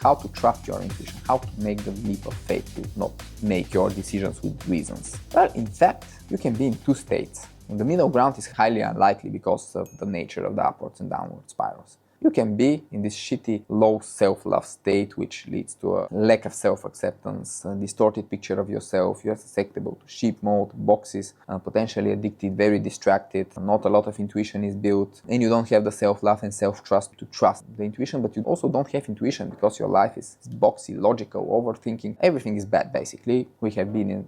how to trust your intuition, how to make the leap of faith, to not make your decisions with reasons. Well, in fact, you can be in two states. The middle ground is highly unlikely because of the nature of the upwards and downward spirals. You can be in this shitty, low self-love state, which leads to a lack of self-acceptance, a distorted picture of yourself. You're susceptible to sheep mode, boxes, potentially addicted, very distracted, not a lot of intuition is built, and you don't have the self-love and self-trust to trust the intuition, but you also don't have intuition because your life is boxy, logical, overthinking. Everything is bad, basically.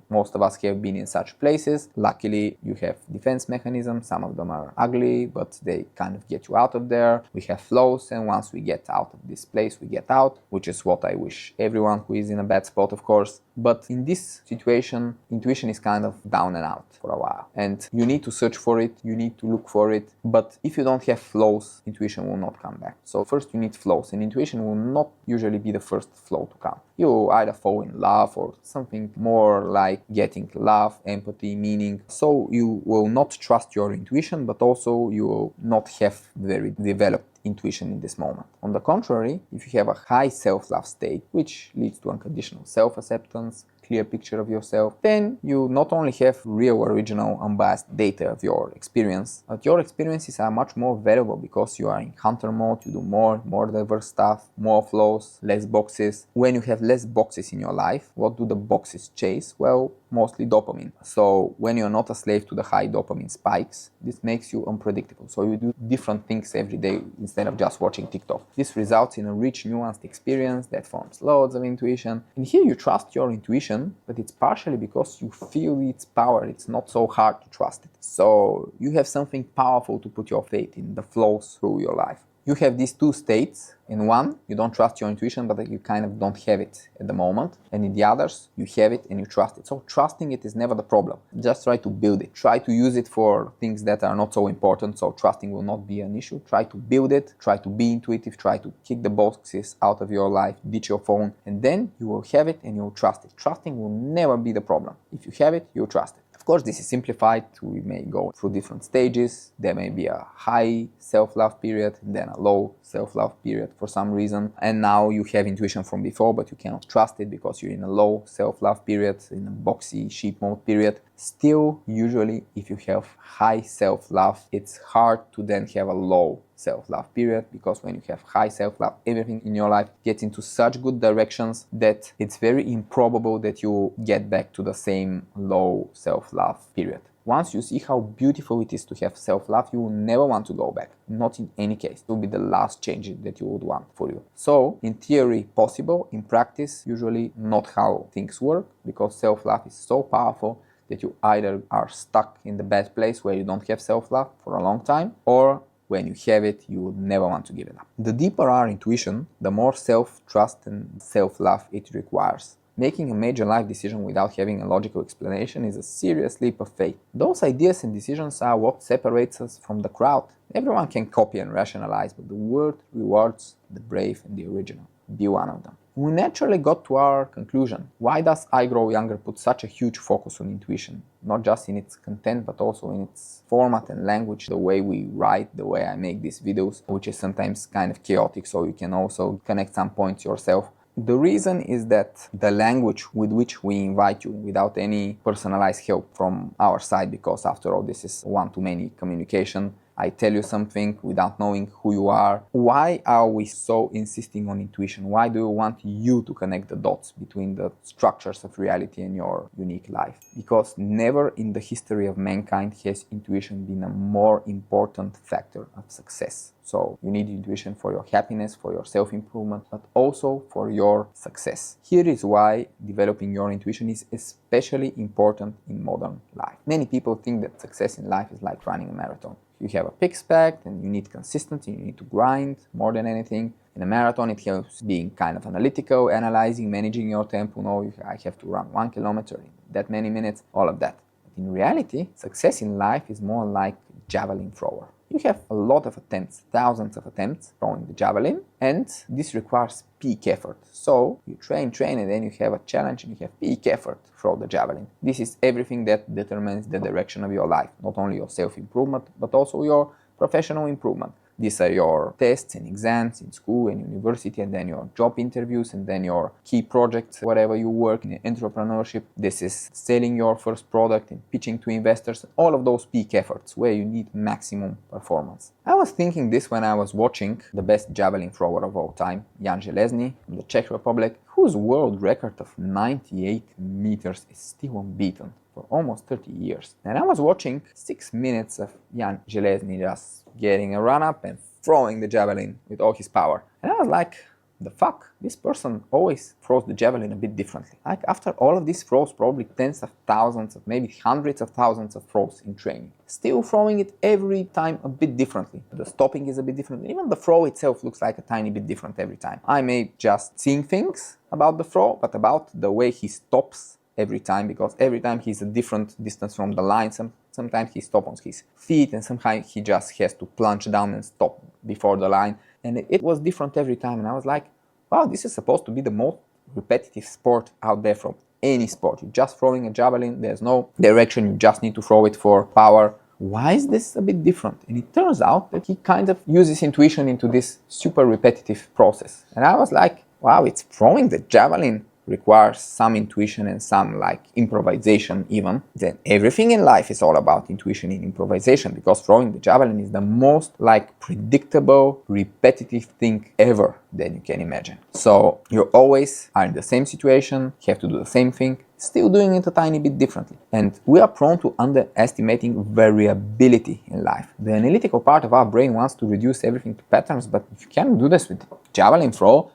Most of us have been in such places. Luckily, you have defense mechanisms. Some of them are ugly, but they kind of get you out of there. We have flow. And once we get out of this place, we get out, which is what I wish everyone who is in a bad spot, of course. But in this situation, intuition is kind of down and out for a while. And you need to search for it, you need to look for it. But if you don't have flows, intuition will not come back. So first you need flows, and intuition will not usually be the first flow to come. You either fall in love or something more like getting love, empathy, meaning. So you will not trust your intuition, but also you will not have very developed intuition in this moment. On the contrary, if you have a high self-love state, which leads to unconditional self-acceptance, clear picture of yourself, then you not only have real, original, unbiased data of your experience, but your experiences are much more valuable because you are in hunter mode, you do more diverse stuff, more flows, less boxes. When you have less boxes in your life, what do the boxes chase? Well, mostly dopamine. So when you're not a slave to the high dopamine spikes, this makes you unpredictable. So you do different things every day instead of just watching TikTok. This results in a rich, nuanced experience that forms loads of intuition. And here you trust your intuition, but it's partially because you feel its power. It's not so hard to trust it. So you have something powerful to put your faith in, the flows through your life. You have these two states. In one, you don't trust your intuition, but you kind of don't have it at the moment. And in the others, you have it and you trust it. So trusting it is never the problem. Just try to build it. Try to use it for things that are not so important, so trusting will not be an issue. Try to build it. Try to be intuitive. Try to kick the boxes out of your life, ditch your phone, and then you will have it and you will trust it. Trusting will never be the problem. If you have it, you trust it. Of course, this is simplified. We may go through different stages. There may be a high self-love period, then a low self-love period for some reason. And now you have intuition from before, but you cannot trust it because you're in a low self-love period, in a boxy sheep mode period. Still, usually, if you have high self-love, it's hard to then have a low self-love period, because when you have high self-love, everything in your life gets into such good directions that it's very improbable that you get back to the same low self-love period. Once you see how beautiful it is to have self-love, you will never want to go back. Not in any case. It will be the last change that you would want for you. So, in theory, possible. In practice, usually not how things work, because self-love is so powerful that you either are stuck in the bad place where you don't have self-love for a long time, or when you have it, you would never want to give it up. The deeper our intuition, the more self-trust and self-love it requires. Making a major life decision without having a logical explanation is a serious leap of faith. Those ideas and decisions are what separates us from the crowd. Everyone can copy and rationalize, but the world rewards the brave and the original. Be one of them. We naturally got to our conclusion. Why does I Grow Younger put such a huge focus on intuition? Not just in its content, but also in its format and language, the way we write, the way I make these videos, which is sometimes kind of chaotic, so you can also connect some points yourself. The reason is that the language with which we invite you, without any personalized help from our side, because after all this is one-to-many communication, I tell you something without knowing who you are. Why are we so insisting on intuition? Why do we want you to connect the dots between the structures of reality and your unique life? Because never in the history of mankind has intuition been a more important factor of success. So you need intuition for your happiness, for your self-improvement, but also for your success. Here is why developing your intuition is especially important in modern life. Many people think that success in life is like running a marathon. You have a pig-spec and you need consistency, you need to grind more than anything. In a marathon, it helps being kind of analytical, analyzing, managing your tempo. No, I have to run 1 kilometer in that many minutes, all of that. But in reality, success in life is more like a javelin thrower. You have a lot of attempts, thousands of attempts throwing the javelin, and this requires peak effort. So you train, and then you have a challenge and you have peak effort, throw the javelin. This is everything that determines the direction of your life, not only your self-improvement, but also your professional improvement. These are your tests and exams in school and university, and then your job interviews, and then your key projects, whatever you work in entrepreneurship. This is selling your first product and pitching to investors, all of those peak efforts where you need maximum performance. I was thinking this when I was watching the best javelin thrower of all time, Jan Železný from the Czech Republic, whose world record of 98 meters is still unbeaten for almost 30 years. And I was watching 6 minutes of Jan Železný just getting a run up and throwing the javelin with all his power. And I was like, the fuck? This person always throws the javelin a bit differently. Like after all of these throws, probably tens of thousands of maybe hundreds of thousands of throws in training, still throwing it every time a bit differently. The stopping is a bit different. Even the throw itself looks like a tiny bit different every time. I may just seeing things about the throw, but about the way he stops every time, because every time he's a different distance from the line. Sometimes he stops on his feet, and sometimes he just has to plunge down and stop before the line. And it was different every time. And I was like, wow, this is supposed to be the most repetitive sport out there from any sport. You're just throwing a javelin, there's no direction, you just need to throw it for power. Why is this a bit different? And it turns out that he kind of uses intuition into this super repetitive process. And I was like, wow, it's throwing the javelin requires some intuition and some like improvisation even. Then everything in life is all about intuition and improvisation, because throwing the javelin is the most like predictable, repetitive thing ever that you can imagine. So you always are in the same situation, have to do the same thing, still doing it a tiny bit differently. And we are prone to underestimating variability in life. The analytical part of our brain wants to reduce everything to patterns, but if you can't do this with javelin throw,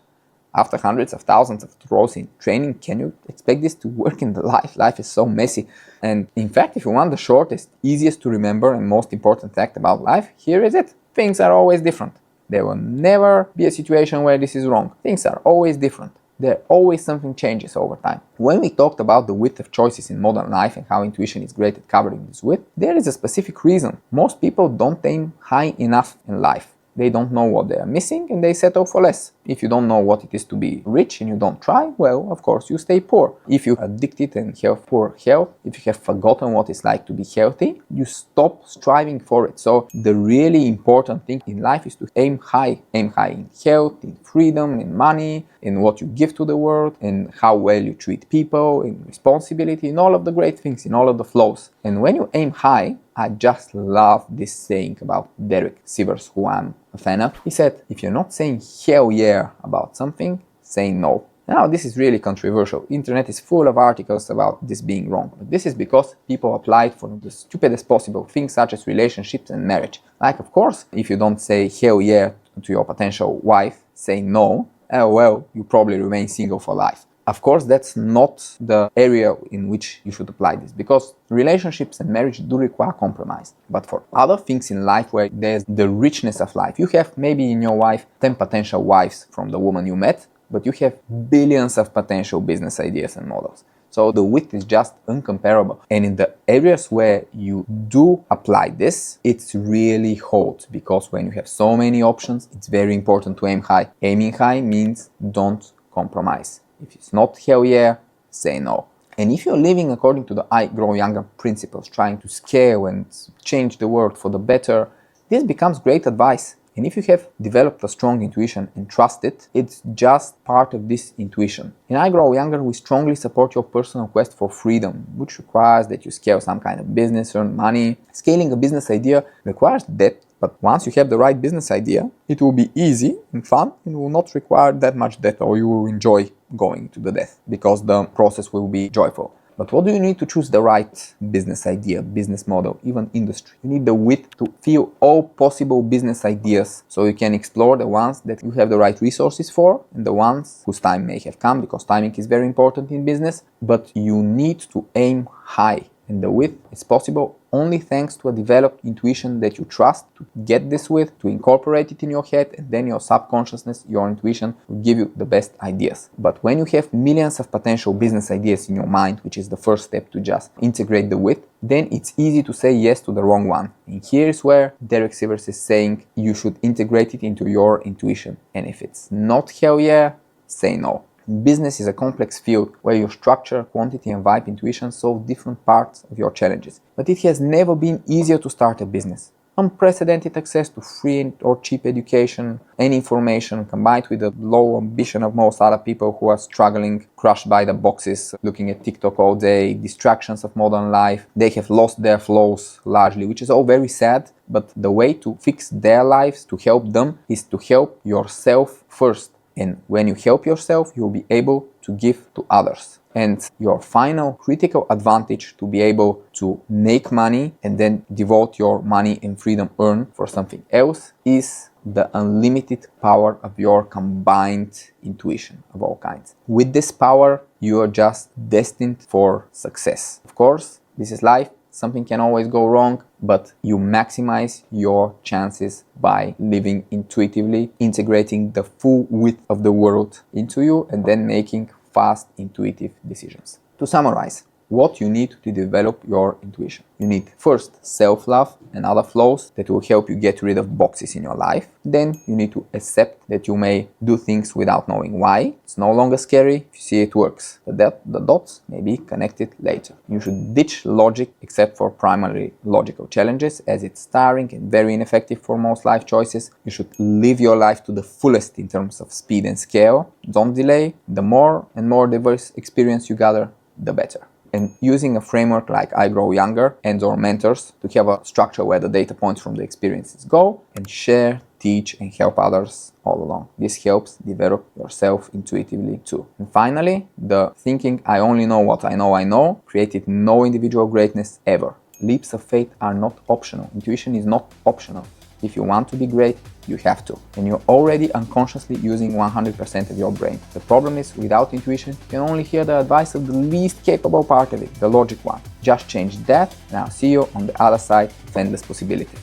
after hundreds of thousands of throws in training, can you expect this to work in the life? Life is so messy. And in fact, if you want the shortest, easiest to remember and most important fact about life, here is it. Things are always different. There will never be a situation where this is wrong. Things are always different. There always something changes over time. When we talked about the width of choices in modern life and how intuition is great at covering this width, there is a specific reason. Most people don't aim high enough in life. They don't know what they are missing and they settle for less. If you don't know what it is to be rich and you don't try, well, of course, you stay poor. If you're addicted and have poor health, if you have forgotten what it's like to be healthy, you stop striving for it. So the really important thing in life is to aim high. Aim high in health, in freedom, in money, in what you give to the world, in how well you treat people, in responsibility, in all of the great things, in all of the flows. And when you aim high, I just love this saying about Derek Sivers, who I'm a fan of. He said, if you're not saying hell yeah about something, say no. Now, this is really controversial. Internet is full of articles about this being wrong. But this is because people apply it for the stupidest possible things, such as relationships and marriage. Like, of course, if you don't say hell yeah to your potential wife, say no, well, you probably remain single for life. Of course, that's not the area in which you should apply this, because relationships and marriage do require compromise. But for other things in life where there's the richness of life, you have maybe in your wife 10 potential wives from the woman you met, but you have billions of potential business ideas and models. So the width is just incomparable. And in the areas where you do apply this, it's really hot, because when you have so many options, it's very important to aim high. Aiming high means don't compromise. If it's not hell yeah, say no. And if you're living according to the I Grow Younger principles, trying to scale and change the world for the better, this becomes great advice. And if you have developed a strong intuition and trust it, it's just part of this intuition. In I Grow Younger, we strongly support your personal quest for freedom, which requires that you scale some kind of business, earn money. Scaling a business idea requires debt, but once you have the right business idea, it will be easy and fun and will not require that much debt, or you will enjoy going to the death because the process will be joyful. But what do you need to choose the right business idea, business model, even industry? You need the wit to feel all possible business ideas so you can explore the ones that you have the right resources for and the ones whose time may have come, because timing is very important in business. But you need to aim high. And the width is possible only thanks to a developed intuition that you trust to get this with, to incorporate it in your head, and then your subconsciousness, your intuition will give you the best ideas. But when you have millions of potential business ideas in your mind, which is the first step to just integrate the width, then it's easy to say yes to the wrong one. And here's where Derek Sivers is saying you should integrate it into your intuition. And if it's not hell yeah, say no. Business is a complex field where your structure, quantity, and vibe intuition solve different parts of your challenges. But it has never been easier to start a business. unprecedented access to free or cheap education and information, combined with the low ambition of most other people who are struggling, crushed by the boxes, looking at TikTok all day, distractions of modern life. They have lost their flows largely, which is all very sad, but the way to fix their lives, to help them, is to help yourself first. And when you help yourself, you'll be able to give to others. And your final critical advantage to be able to make money and then devote your money and freedom earned for something else is the unlimited power of your combined intuition of all kinds. With this power, you are just destined for success. Of course, this is life. Something can always go wrong, but you maximize your chances by living intuitively, integrating the full width of the world into you, and then making fast, intuitive decisions. To summarize, what you need to develop your intuition. You need first self-love and other flows that will help you get rid of boxes in your life. Then you need to accept that you may do things without knowing why. It's no longer scary if you see it works, but that the dots may be connected later. You should ditch logic except for primary logical challenges, as it's tiring and very ineffective for most life choices. You should live your life to the fullest in terms of speed and scale. Don't delay. The more and more diverse experience you gather, the better. And using a framework like I Grow Younger and/or mentors to have a structure where the data points from the experiences go, and share, teach, and help others all along. This helps develop yourself intuitively too. And finally, the thinking I only know what I know created no individual greatness ever. Leaps of faith are not optional. Intuition is not optional. If you want to be great, you have to. And you're already unconsciously using 100% of your brain. The problem is, without intuition, you can only hear the advice of the least capable part of it, the logic one. Just change that, and I'll see you on the other side of endless possibility.